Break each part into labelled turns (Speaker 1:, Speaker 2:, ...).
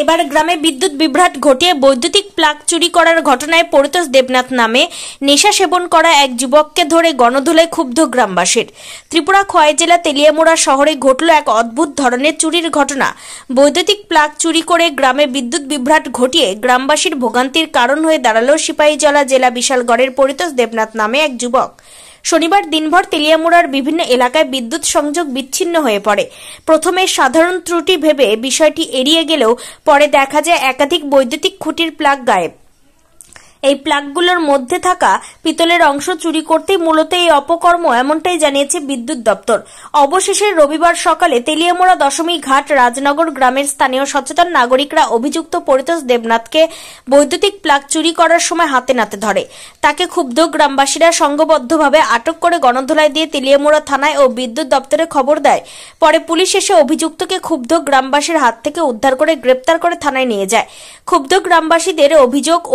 Speaker 1: এবার গ্রামে বিদ্যুৎ বিভ্রাট ঘটিয়ে বৈদ্যুতিক প্লাগ চুরি করার ঘটনায় পরিতোষ দেবনাথ নামে নেশা সেবন করা এক যুবককে ধরে গণধোলায় ক্ষুব্ধ গ্রামবাসীর। ত্রিপুরা খোয়াই জেলা তেলিয়ামুড়া শহরে ঘটল এক অদ্ভুত ধরনের চুরির ঘটনা। বৈদ্যুতিক প্লাগ চুরি করে গ্রামে বিদ্যুৎ বিভ্রাট ঘটিয়ে গ্রামবাসীর ভোগান্তির কারণ হয়ে দাঁড়ালো সিপাহীজলা জেলা বিশালগড়ের পরিতোষ দেবনাথ নামে এক যুবক। শনিবার দিনভর তেলিয়ামুড়ার বিভিন্ন এলাকায় বিদ্যুৎ সংযোগ বিচ্ছিন্ন হয়ে পড়ে। প্রথমে সাধারণ ত্রুটি ভেবে বিষয়টি এড়িয়ে গেলেও পরে দেখা যায় একাধিক বৈদ্যুতিক খুঁটির প্লাগ গায়েব। এই প্লাগগুলোর মধ্যে থাকা পিতলের অংশ চুরি করতেই মূলত এই অপকর্ম, এমনটাই জানিয়েছে বিদ্যুৎ দপ্তর। অবশেষে রবিবার সকালে তেলিয়ামুড়া দশমী ঘাট রাজনগর গ্রামের স্থানীয় সচেতন নাগরিকরা অভিযুক্ত পরিতোষ দেবনাথকে বৈদ্যুতিক প্লাগ চুরি করার সময় হাতে নাতে ধরে। তাকে ক্ষুব্ধ গ্রামবাসীরা সংঘবদ্ধভাবে আটক করে গণধোলায় দিয়ে তেলিয়ামুড়া থানায় ও বিদ্যুৎ দপ্তরে খবর দেয়। পরে পুলিশ এসে অভিযুক্তকে ক্ষুব্ধ গ্রামবাসীর হাত থেকে উদ্ধার করে গ্রেপ্তার করে থানায় নিয়ে যায়। ক্ষুব্ধ গ্রামবাসীদের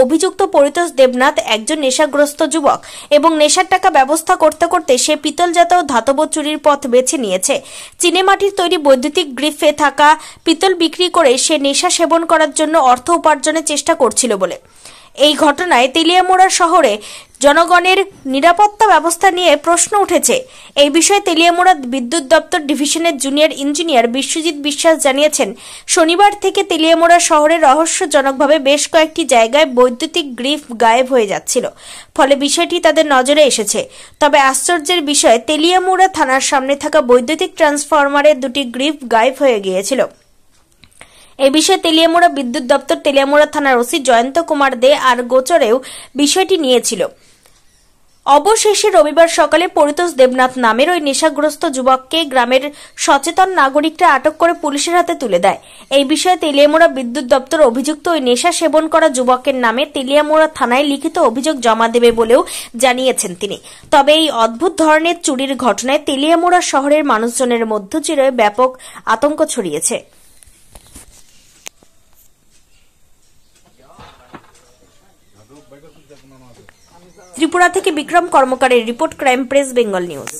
Speaker 1: অভিযুক্ত পরিতোষ দেবনাথ একজন নেশাগ্রস্ত যুবক এবং নেশার টাকা ব্যবস্থা করতে করতে সে পিতলজাত ধাতব চুরির পথ বেছে নিয়েছে। চিনেমাটির তৈরি বৈদ্যুতিক গ্রিফে থাকা পিতল বিক্রি করে সে নেশা সেবন করার জন্য অর্থ উপার্জনের চেষ্টা করছিল বলে। এই ঘটনায় তেলিয়ামুড়া শহরে জনগণের নিরাপত্তা ব্যবস্থা নিয়ে প্রশ্ন উঠেছে। এই বিষয়ে তেলিয়ামুড়া বিদ্যুৎ দপ্তর ডিভিশনের জুনিয়র ইঞ্জিনিয়ার বিশ্বজিৎ বিশ্বাস জানিয়েছেন, শনিবার থেকে তেলিয়ামুড়া শহরে রহস্যজনকভাবে বেশ কয়েকটি জায়গায় বৈদ্যুতিক গ্রিফ গায়েব হয়ে যাচ্ছিল। ফলে বিষয়টি তাদের নজরে এসেছে। তবে আশ্চর্যের বিষয়, তেলিয়ামুড়া থানার সামনে থাকা বৈদ্যুতিক ট্রান্সফরমারের দুটি গ্রিফ গায়েব হয়ে গিয়েছিল। এ বিষয়ে তেলিয়ামুড়া বিদ্যুৎ দপ্তর তেলিয়ামুড়া থানার ওসি জয়ন্ত কুমার দে আর গোচরেও বিষয়টি নিয়েছিল। অবশেষে রবিবার সকালে পরিতোষ দেবনাথ নামের ওই নেশাগ্রস্ত যুবককে গ্রামের সচেতন নাগরিকরা আটক করে পুলিশের হাতে তুলে দেয়। এই বিষয়ে তেলিয়ামুড়া বিদ্যুৎ দপ্তর অভিযুক্ত ওই নেশা সেবন করা যুবকের নামে তেলিয়ামুড়া থানায় লিখিত অভিযোগ জমা দেবে বলেও জানিয়েছেন তিনি। তবে এই অদ্ভুত ধরনের চুরির ঘটনায় তেলিয়ামুড়া শহরের মানুষজনের মধ্য চিরে ব্যাপক আতঙ্ক ছড়িয়েছে। ত্রিপুরা থেকে বিক্রম কর্মকারের report, crime press Bengal news.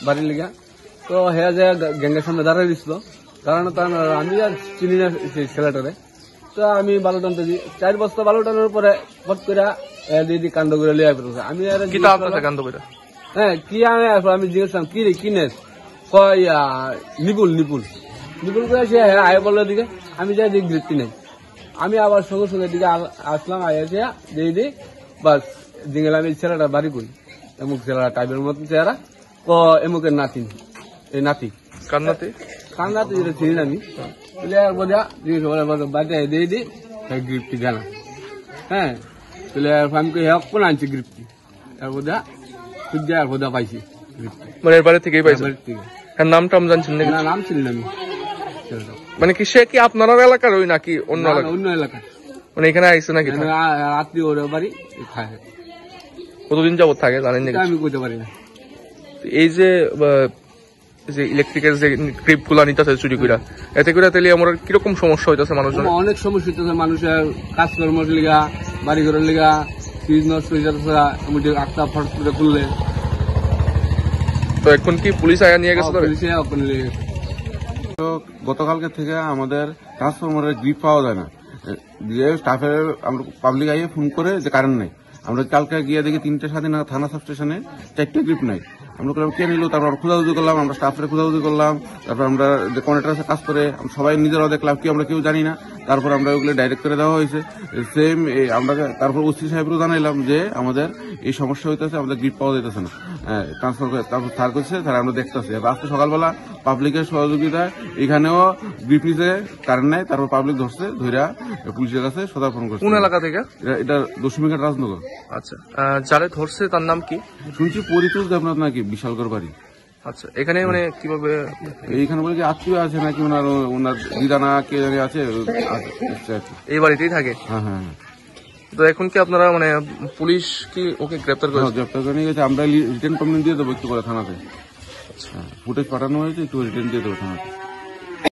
Speaker 2: বাড়ির লিগা তো হ্যাঁ যে গ্যাঙ্গের সামনে দাঁড়াই দিছিল, কারণ আমি আর চিনি না সেই ছেলেটারে। তো আমি বালু টানতেছি, 4 বস্তা বালু টানার পরে ফট করে দিদি কান্দ করে লিয়ে ফেলছে। আমি আর
Speaker 3: কান্দ করে
Speaker 2: হ্যাঁ কি আমি জিজ্ঞেস কি রে কিনেস, নিপুল নিপুল নিপুল করে সে আয় বললো দিকে। আমি যাই দিক বৃত্তি নেই, আমি আবার সঙ্গে সঙ্গে দিকে আসলাম। আইসে দিদি বাস দিঙ্গেলাম এই ছেলেটা বাড়ি করি, এমুক ছেলেটা টাইপের মতন চেহারা, এমুকের নাতি, এই নাতি
Speaker 3: কান্নাতে
Speaker 2: কান্নাতে যেটা চিনি না আমি বাড়িতে দিয়ে দিই গ্রিপটি গেলাম। হ্যাঁ তাহলে আমি কোন আনছি গ্রিপটি, এরপর সূর্যা এরপর পাইছি গ্রিপটি,
Speaker 3: মানে এর বাড়ি থেকেই পাইছি।
Speaker 2: বাড়ির থেকে
Speaker 3: নাম টাম জানছেন না?
Speaker 2: নাম ছিল না আমি।
Speaker 3: মানে কি সে কি আপনার এলাকার ওই নাকি অন্য এলাকা?
Speaker 2: অন্য এলাকা,
Speaker 3: মানে এখানে আইসে নাকি?
Speaker 2: রাত্রি ওর বাড়ি খায়।
Speaker 3: কতদিন যাবত থাকে জানেন নাকি?
Speaker 2: আমি বলতে পারি না।
Speaker 3: এই যে ইলেকট্রিকের যে ক্রিপ গুলা নিতেছে চুরি করে, এতে করে তাহলে আমার কিরকম সমস্যা হইতেছে মানুষজন?
Speaker 2: অনেক সমস্যা হইতেছে মানুষের, কাজকর্মের লিগা, বাড়ি ঘরের লিগা, ফ্রিজ নষ্ট হয়ে যাচ্ছে, আটটা ফট করে খুললে।
Speaker 3: তো এখন কি পুলিশ আয়া নিয়ে গেছে?
Speaker 4: গতকালকে থেকে আমাদের ট্রান্সফরমারের গ্রিপ পাওয়া যায় না, যে স্টাফের আমরা পাবলিক আইয়ে ফোন করে যে কারেন্ট নেই। আমরা কালকে গিয়ে দেখি 3টে স্বাধীন থানা সাব স্টেশনে 4টে গ্রিপ নাই। আমরা করলাম কে নিল, তারপর আমরা খোঁজাখুঁজি করলাম, আমরা স্টাফের খোঁজাখুঁজি করলাম, তারপর আমরা যে কন্ট্রাক্টরের কাজ করে সবাই নিজেরাও দেখলাম কি আমরা কেউ জানি না। তারপর আমরা ওগুলো ডাইরেক্ট করে দেওয়া হয়েছে সেম। আমরা তারপর ওসি সাহেবরও জানাইলাম যে আমাদের এই সমস্যা হইতেছে, আমাদের গ্রিপ পাওয়া যাইতেছে না, ট্রান্সফার করে। তারপর স্যার করছে, স্যার আমরা দেখতেছি। আজকে সকালবেলা পাবলিকের সহযোগিতায় এখানেও গ্রিপ নিচে কারেন্ট নাই, তারপর পাবলিক ধরছে, ধৈরা পুলিশের কাছে সদার্পণ করছে।
Speaker 3: কোন এলাকা থেকে?
Speaker 4: এটা দশমীঘাট রাজনগর।
Speaker 3: আচ্ছা, যারা ধরছে তার নাম কি?
Speaker 4: শুনছি পরিতোষ দেবনাথ নাকি, বিশালগড় বাড়ি।
Speaker 3: আচ্ছা, এখানে মানে কিভাবে?
Speaker 4: এইখানে বলে যে আত্মীয় আছে নাকি, ওনার দিদা না কে জানি আছে,
Speaker 3: এই বাড়িতেই থাকে।
Speaker 4: হ্যাঁ হ্যাঁ।
Speaker 3: তো এখন কি আপনারা মানে পুলিশ কি ওকে গ্রেপ্তার করে?
Speaker 4: গ্রেপ্তার করে নিয়ে গেছে। আমরা রিটার্ন কমপ্লেন দিয়ে দেবো একটু করে থানাতে। ফুটেজ পাঠানো হয়েছে, একটু রিটার্ন দিয়ে দেবো থানাতে।